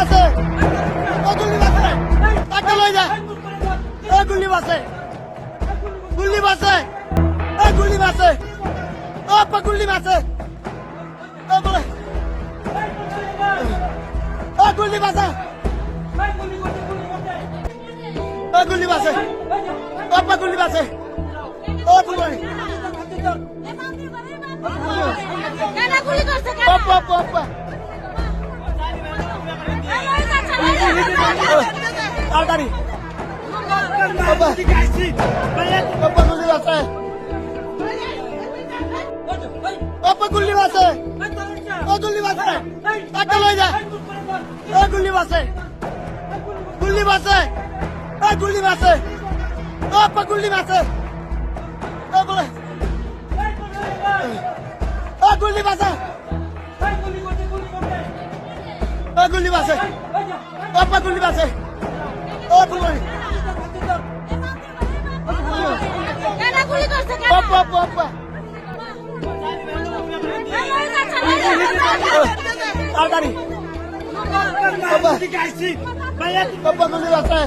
আছে ও গুল্লি আছে একটা লই যা ও গুল্লি আছে গুল্লি আছে ও গুল্লি আছে ও আপা গুল্লি আছে ও বলে ও গুল্লি আছে ও গুল্লি আছে ও আপা গুল্লি আছে ও বলে আপা আপা আপা তাড়াতাড়ি বাবা গুল্লি আছে বাবা গুল্লি আছে ও গুল্লি আছে একটা লই যা ও গুল্লি আছে গুল্লি আছে ও গুল্লি আছে ও আপা গুল্লি আছে ও বলে ও গুল্লি আছে ও গুল্লি আছে আপা গুল্লি আছে ও বলে আপা আপা আপা তাড়াতাড়ি বাবা গুল্লি আছে